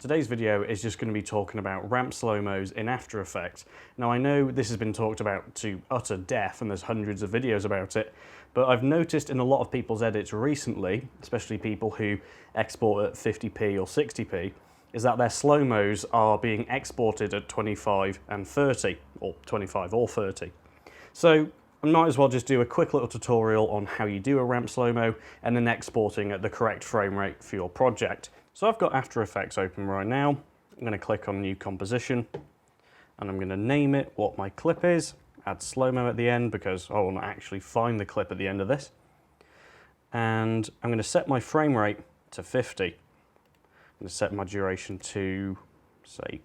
Today's video is just going to be talking about ramp slow-mos in After Effects. Now I know this has been talked about to utter death and there's hundreds of videos about it, but I've noticed in a lot of people's edits recently, especially people who export at 50p or 60p, is that their slow-mos are being exported at 25 and 30, or 25 or 30. So I might as well just do a quick little tutorial on how you do a ramp slow-mo and then exporting at the correct frame rate for your project. So I've got After Effects open right now. I'm going to click on New Composition and I'm going to name it what my clip is, add slow-mo at the end because I want to actually find the clip at the end of this. And I'm going to set my frame rate to 50. I'm going to set my duration to, say,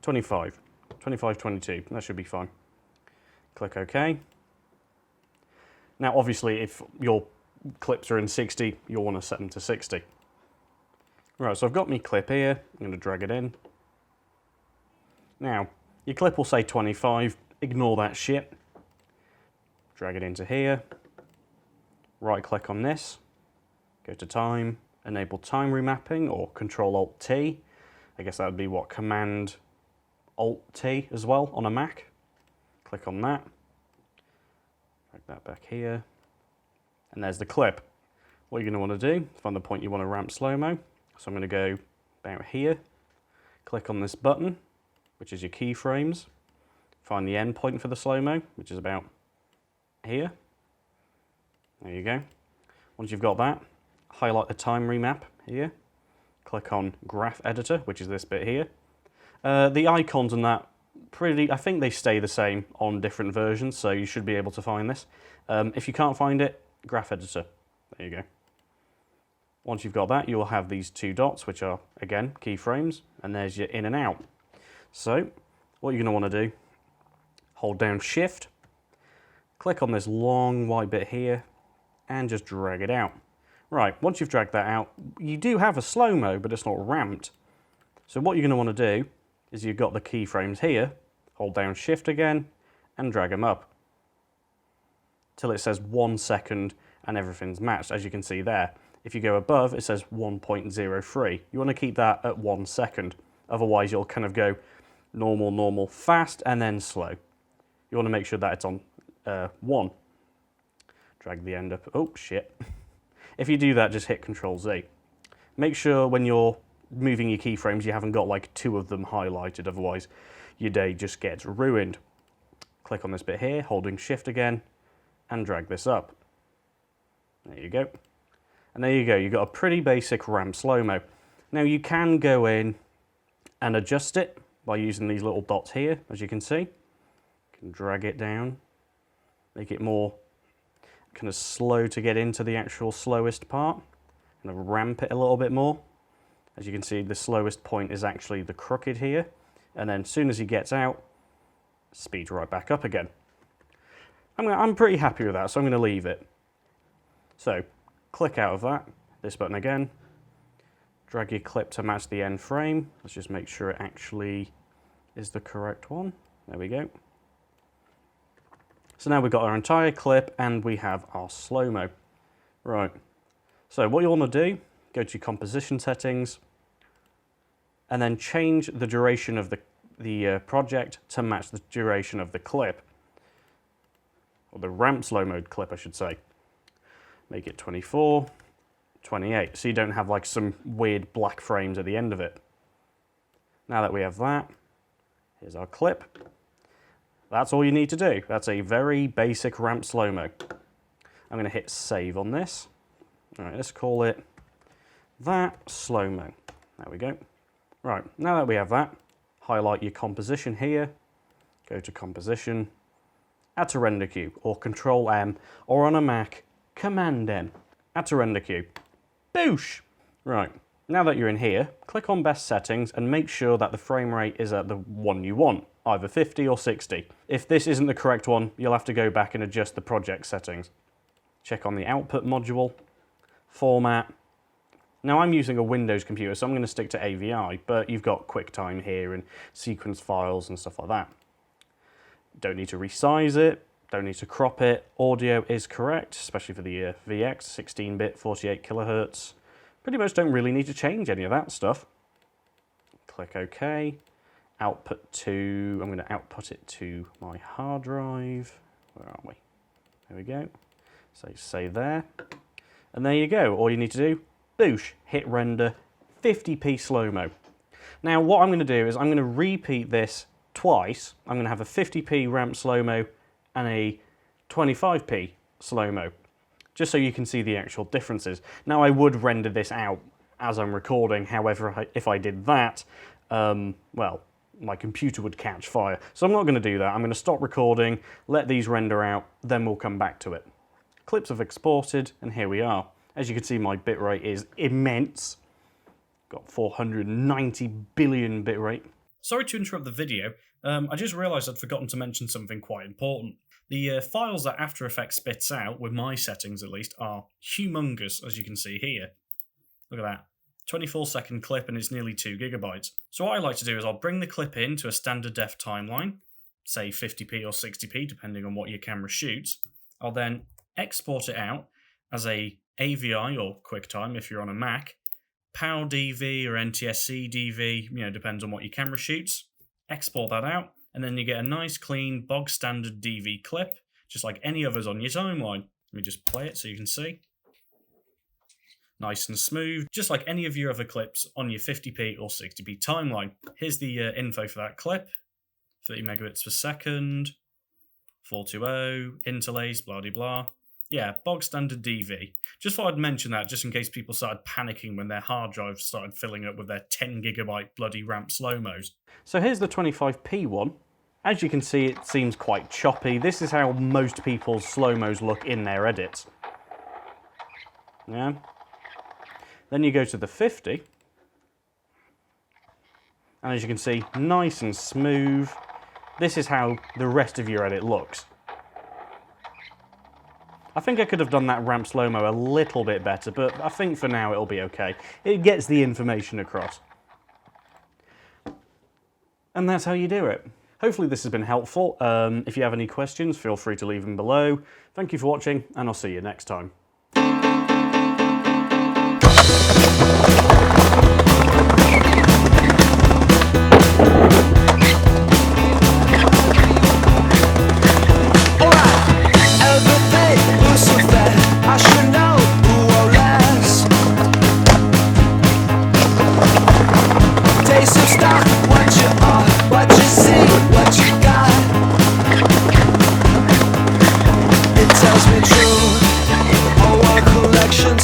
25, 22. That should be fine. Click OK. Now obviously if your clips are in 60, you'll want to set them to 60. Right, so I've got my clip here, I'm going to drag it in. Now, your clip will say 25, ignore that shit. Drag it into here, right click on this, go to time, enable time remapping or Control-Alt-T. I guess that would be what, Command-Alt-T as well on a Mac. Click on that, drag that back here, and there's the clip. What you're going to want to do, find the point you want to ramp slow-mo. So I'm going to go about here, click on this button, which is your keyframes, find the end point for the slow-mo, which is about here. There you go. Once you've got that, highlight the time remap here, click on Graph Editor, which is this bit here. The icons and that, I think they stay the same on different versions, so you should be able to find this. If you can't find it, Graph Editor, there you go. Once you've got that, you will have these two dots, which are, again, keyframes, and there's your in and out. So, what you're going to want to do, hold down Shift, click on this long white bit here, and just drag it out. Right, once you've dragged that out, you do have a slow-mo, but it's not ramped. So what you're going to want to do is you've got the keyframes here, hold down Shift again, and drag them up till it says 1 second and everything's matched, as you can see there. If you go above, it says 1.03. You want to keep that at 1 second. Otherwise, you'll kind of go normal, normal, fast, and then slow. You want to make sure that it's on 1. Drag the end up. Oh, shit. If you do that, just hit Control-Z. Make sure when you're moving your keyframes, you haven't got like 2 of them highlighted. Otherwise, your day just gets ruined. Click on this bit here, holding Shift again, and drag this up. There you go. And there you go, you've got a pretty basic ramp slow-mo. Now you can go in and adjust it by using these little dots here, as you can see. You can drag it down, make it more kind of slow to get into the actual slowest part, kind of ramp it a little bit more. As you can see, the slowest point is actually the crooked here, and then as soon as he gets out, speed right back up again. I'm pretty happy with that, so I'm going to leave it. So, click out of that, this button again, drag your clip to match the end frame. Let's just make sure it actually is the correct one. There we go. So now we've got our entire clip and we have our slow-mo. Right, so what you want to do, go to your composition settings and then change the duration of the project to match the duration of the clip. Or the ramp slow-mo clip, I should say. Make it 24, 28, so you don't have like some weird black frames at the end of it. Now that we have that, here's our clip. That's all you need to do. That's a very basic ramp slow-mo. I'm going to hit save on this. All right, let's call it that slow-mo. There we go. Right, now that we have that, highlight your composition here, go to composition, add to render queue, or Control-M, or on a Mac, Command-M, add to render queue. Boosh! Right, now that you're in here, click on best settings and make sure that the frame rate is at the one you want, either 50 or 60. If this isn't the correct one, you'll have to go back and adjust the project settings. Check on the output module, format. Now I'm using a Windows computer, so I'm going to stick to AVI, but you've got QuickTime here and sequence files and stuff like that. Don't need to resize it. Don't need to crop it. Audio is correct, especially for the VX, 16-bit, 48 kilohertz. Pretty much don't really need to change any of that stuff. Click OK. Output to, I'm going to output it to my hard drive. Where are we? There we go. So save there. And there you go. All you need to do, boosh, hit render, 50p slow-mo. Now what I'm going to do is I'm going to repeat this twice. I'm going to have a 50p ramp slow-mo and a 25p slow-mo, just so you can see the actual differences. Now I would render this out as I'm recording, however, if I did that, well, my computer would catch fire. So I'm not going to do that. I'm going to stop recording, let these render out, then we'll come back to it. Clips have exported, and here we are. As you can see, my bitrate is immense. Got 490 billion bitrate. Sorry to interrupt the video. I just realised I'd forgotten to mention something quite important. The files that After Effects spits out, with my settings at least, are humongous, as you can see here. Look at that. 24-second clip, and it's nearly 2 gigabytes. So what I like to do is I'll bring the clip into a standard def timeline, say 50p or 60p, depending on what your camera shoots. I'll then export it out as a AVI or QuickTime if you're on a Mac, PAL DV or NTSC DV, depends on what your camera shoots. Export that out, and then you get a nice clean bog standard DV clip, just like any others on your timeline. Let me just play it so you can see. Nice and smooth, just like any of your other clips on your 50p or 60p timeline. Here's the info for that clip. 30 megabits per second, 420, interlace, blah de blah. Yeah, bog standard DV. Just thought I'd mention that just in case people started panicking when their hard drives started filling up with their 10 gigabyte bloody ramp slow-mos. So here's the 25p one. As you can see, it seems quite choppy. This is how most people's slow-mos look in their edits. Yeah. Then you go to the 50. And as you can see, nice and smooth. This is how the rest of your edit looks. I think I could have done that ramp slow-mo a little bit better, but I think for now it'll be okay. It gets the information across. And that's how you do it. Hopefully this has been helpful. If you have any questions, feel free to leave them below. Thank you for watching, and I'll see you next time. Tells me true, all our collections